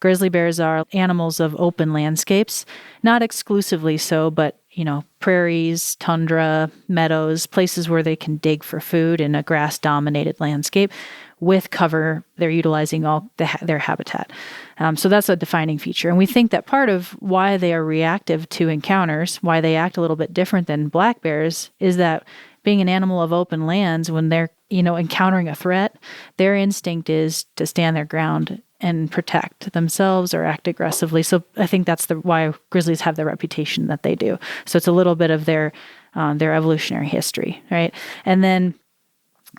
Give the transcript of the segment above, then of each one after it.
Grizzly bears are animals of open landscapes, not exclusively so, but prairies, tundra, meadows, places where they can dig for food in a grass-dominated landscape with cover. They're utilizing all their habitat. So that's a defining feature. And we think that part of why they are reactive to encounters, why they act a little bit different than black bears, is that being an animal of open lands, when they're, encountering a threat, their instinct is to stand their ground and protect themselves or act aggressively. So I think that's why grizzlies have the reputation that they do. So it's a little bit of their evolutionary history, right? And then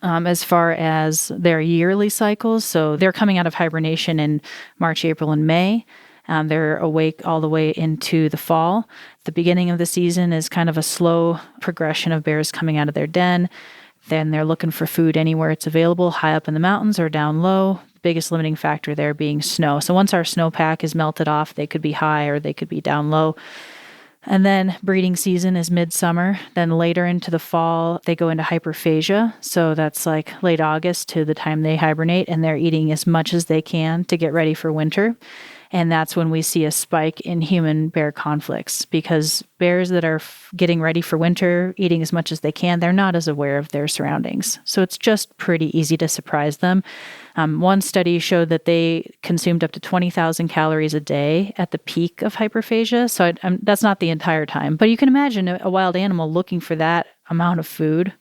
as far as their yearly cycles, so they're coming out of hibernation in March, April, and May. They're awake all the way into the fall. The beginning of the season is kind of a slow progression of bears coming out of their den. Then they're looking for food anywhere it's available, high up in the mountains or down low. The biggest limiting factor there being snow. So once our snowpack is melted off, they could be high or they could be down low. And then breeding season is midsummer. Then later into the fall, they go into hyperphagia. So that's like late August to the time they hibernate, and they're eating as much as they can to get ready for winter. And that's when we see a spike in human-bear conflicts, because bears that are getting ready for winter, eating as much as they can, they're not as aware of their surroundings. So it's just pretty easy to surprise them. One study showed that they consumed up to 20,000 calories a day at the peak of hyperphagia. So that's not the entire time. But you can imagine a wild animal looking for that amount of food